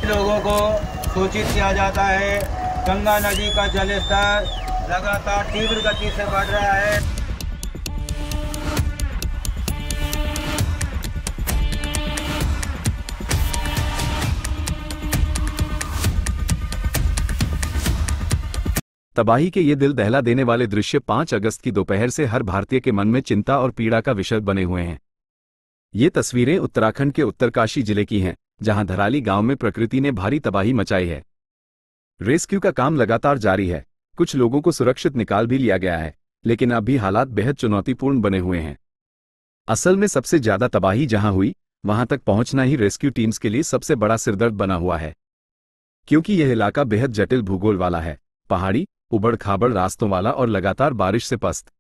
लोगों को सूचित किया जाता है। गंगा नदी का जलस्तर लगातार तीव्र गति से बढ़ रहा है। तबाही के ये दिल दहला देने वाले दृश्य 5 अगस्त की दोपहर से हर भारतीय के मन में चिंता और पीड़ा का विषय बने हुए हैं। ये तस्वीरें उत्तराखंड के उत्तरकाशी जिले की हैं, जहां धराली गांव में प्रकृति ने भारी तबाही मचाई है। रेस्क्यू का काम लगातार जारी है। कुछ लोगों को सुरक्षित निकाल भी लिया गया है, लेकिन अब भी हालात बेहद चुनौतीपूर्ण बने हुए हैं। असल में सबसे ज्यादा तबाही जहां हुई, वहां तक पहुंचना ही रेस्क्यू टीम्स के लिए सबसे बड़ा सिरदर्द बना हुआ है, क्योंकि यह इलाका बेहद जटिल भूगोल वाला है, पहाड़ी, उबड़ खाबड़ रास्तों वाला और लगातार बारिश से पस्त।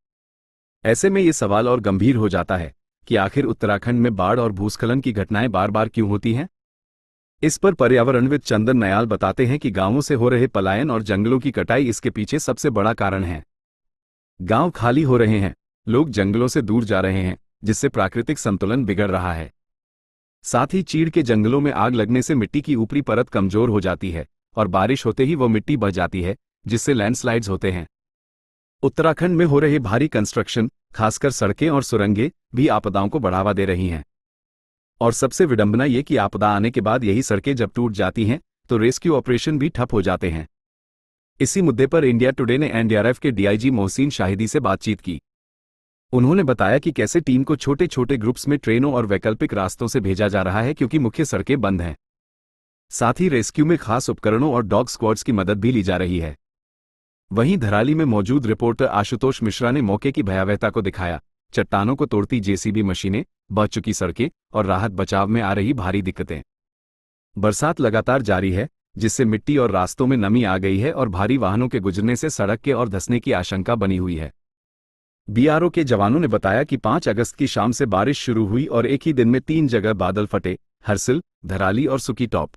ऐसे में ये सवाल और गंभीर हो जाता है कि आखिर उत्तराखंड में बाढ़ और भूस्खलन की घटनाएं बार बार क्यों होती हैं। इस पर पर्यावरणविद चंदन नयाल बताते हैं कि गांवों से हो रहे पलायन और जंगलों की कटाई इसके पीछे सबसे बड़ा कारण है। गांव खाली हो रहे हैं, लोग जंगलों से दूर जा रहे हैं, जिससे प्राकृतिक संतुलन बिगड़ रहा है। साथ ही चीड़ के जंगलों में आग लगने से मिट्टी की ऊपरी परत कमजोर हो जाती है और बारिश होते ही वो मिट्टी बह जाती है, जिससे लैंडस्लाइड्स होते हैं। उत्तराखंड में हो रहे भारी कंस्ट्रक्शन, खासकर सड़कें और सुरंगें, भी आपदाओं को बढ़ावा दे रही हैं। और सबसे विडंबना ये कि आपदा आने के बाद यही सड़कें जब टूट जाती हैं तो रेस्क्यू ऑपरेशन भी ठप हो जाते हैं। इसी मुद्दे पर इंडिया टुडे ने एनडीआरएफ के डीआईजी मोहसिन शाहिदी से बातचीत की। उन्होंने बताया कि कैसे टीम को छोटे छोटे ग्रुप्स में ट्रेनों और वैकल्पिक रास्तों से भेजा जा रहा है, क्योंकि मुख्य सड़कें बंद हैं। साथ ही रेस्क्यू में खास उपकरणों और डॉग स्क्वाड्स की मदद भी ली जा रही है। वहीं धराली में मौजूद रिपोर्टर आशुतोष मिश्रा ने मौके की भयावहता को दिखाया। चट्टानों को तोड़ती जेसीबी मशीनें, बह चुकी सड़कें और राहत बचाव में आ रही भारी दिक्कतें। बरसात लगातार जारी है, जिससे मिट्टी और रास्तों में नमी आ गई है और भारी वाहनों के गुजरने से सड़क के और धंसने की आशंका बनी हुई है। बीआरओ के जवानों ने बताया कि 5 अगस्त की शाम से बारिश शुरू हुई और एक ही दिन में 3 जगह बादल फटे, हरसिल, धराली और सुकी टॉप।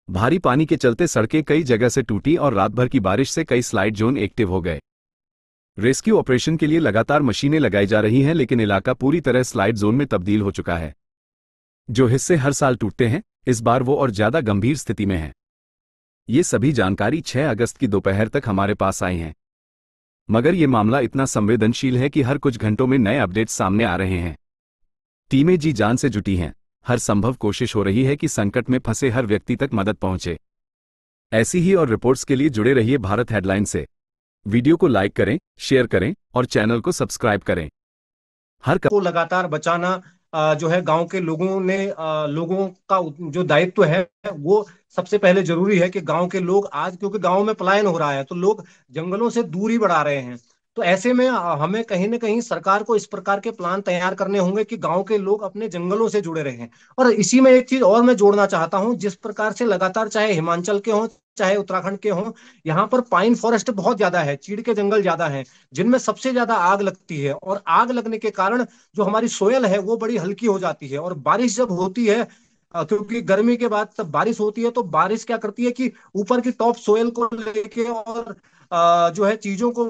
भारी पानी के चलते सड़कें कई जगह से टूटी और रात भर की बारिश से कई स्लाइड जोन एक्टिव हो गए। रेस्क्यू ऑपरेशन के लिए लगातार मशीनें लगाई जा रही हैं, लेकिन इलाका पूरी तरह स्लाइड जोन में तब्दील हो चुका है। जो हिस्से हर साल टूटते हैं, इस बार वो और ज्यादा गंभीर स्थिति में हैं। ये सभी जानकारी 6 अगस्त की दोपहर तक हमारे पास आई हैं, मगर ये मामला इतना संवेदनशील है कि हर कुछ घंटों में नए अपडेट्स सामने आ रहे हैं। टीमें जी जान से जुटी हैं, हर संभव कोशिश हो रही है कि संकट में फंसे हर व्यक्ति तक मदद पहुंचे। ऐसी ही और रिपोर्ट्स के लिए जुड़े रहिए भारत हेडलाइन से। वीडियो को लाइक करें, शेयर करें और चैनल को सब्सक्राइब करें। हर को लगातार बचाना जो है गांव के लोगों ने लोगों का जो दायित्व है वो सबसे पहले जरूरी है कि गांव के लोग आज, क्योंकि गांव में पलायन हो रहा है तो लोग जंगलों से दूरी बढ़ा रहे हैं। तो ऐसे में हमें कहीं ना कहीं सरकार को इस प्रकार के प्लान तैयार करने होंगे कि गांव के लोग अपने जंगलों से जुड़े रहें। और इसी में एक चीज और मैं जोड़ना चाहता हूं, जिस प्रकार से लगातार चाहे हिमाचल के हों चाहे उत्तराखंड के हों, यहाँ पर पाइन फॉरेस्ट बहुत ज्यादा है, चीड़ के जंगल ज्यादा है, जिनमें सबसे ज्यादा आग लगती है। और आग लगने के कारण जो हमारी सोयल है वो बड़ी हल्की हो जाती है। और बारिश जब होती है, क्योंकि गर्मी के बाद तब बारिश होती है, तो बारिश क्या करती है कि ऊपर की टॉप सोयल को लेके और जो है चीजों को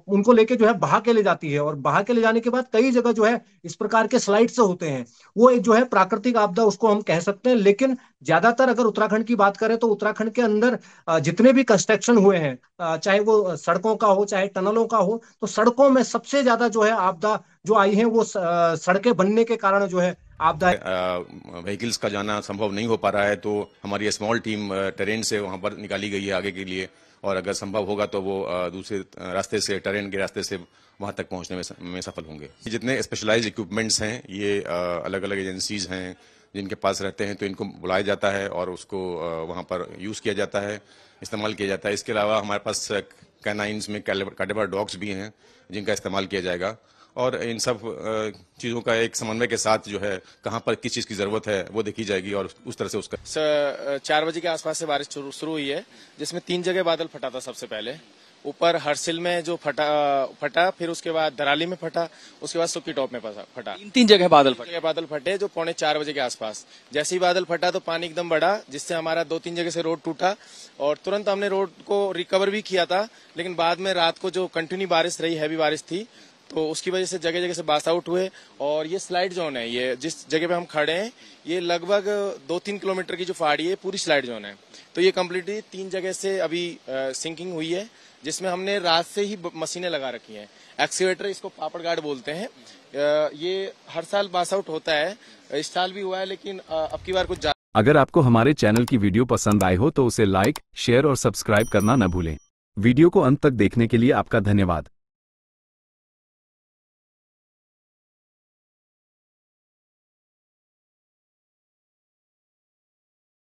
उनको लेके जो है बहा के ले जाती है। और बहा के ले जाने के बाद कई जगह जो है इस प्रकार के स्लाइड से होते हैं। वो एक जो है प्राकृतिक आपदा उसको हम कह सकते हैं। लेकिन ज्यादातर अगर उत्तराखंड की बात करें तो उत्तराखंड के अंदर जितने भी कंस्ट्रक्शन हुए हैं, चाहे वो सड़कों का हो चाहे टनलों का हो, तो सड़कों में सबसे ज्यादा जो है आपदा जो आई है वो सड़कें बनने के कारण जो है आपदा। व्हीकल्स का जाना संभव नहीं हो पा रहा है, तो हमारी स्मॉल टीम टेरेन से वहां पर निकाली गई है आगे के लिए, और अगर संभव होगा तो वो दूसरे रास्ते से, टेरेन के रास्ते से वहां तक पहुंचने में सफल होंगे। जितने स्पेशलाइज्ड इक्विपमेंट्स हैं ये अलग अलग एजेंसीज हैं जिनके पास रहते हैं, तो इनको बुलाया जाता है और उसको वहां पर यूज किया जाता है, इस्तेमाल किया जाता है। इसके अलावा हमारे पास कैनाइंस में कैलिबर डॉग्स भी हैं जिनका इस्तेमाल किया जाएगा। और इन सब चीज़ों का एक समन्वय के साथ जो है कहाँ पर किस चीज़ की ज़रूरत है वो देखी जाएगी और उस तरह से उसका 4 बजे के आसपास से बारिश शुरू हुई है, जिसमें 3 जगह बादल फटा था। सबसे पहले ऊपर हरसिल में जो फटा, फिर उसके बाद धराली में फटा, उसके बाद सुक्की टॉप में फटा। 3 जगह बादल फटे जो 3:45 बजे के आसपास। जैसे ही बादल फटा तो पानी एकदम बढ़ा, जिससे हमारा 2-3 जगह से रोड टूटा और तुरंत हमने रोड को रिकवर भी किया था। लेकिन बाद में रात को जो कंटिन्यू बारिश रही, हैवी बारिश थी, तो उसकी वजह से जगह जगह से बास आउट हुए। और ये स्लाइड जोन है, ये जिस जगह पे हम खड़े हैं ये लगभग 2-3 किलोमीटर की जो पहाड़ी है पूरी स्लाइड जोन है। तो ये कम्प्लीटली 3 जगह से अभी सिंकिंग हुई है, जिसमें हमने रात से ही मशीनें लगा रखी हैं। एक्सीवेटर, इसको पापड़ गार्ड बोलते हैं। ये हर साल बास आउट होता है, इस साल भी हुआ है, लेकिन अब की बार कुछ अगर आपको हमारे चैनल की वीडियो पसंद आई हो तो उसे लाइक, शेयर और सब्सक्राइब करना न भूलें। वीडियो को अंत तक देखने के लिए आपका धन्यवाद।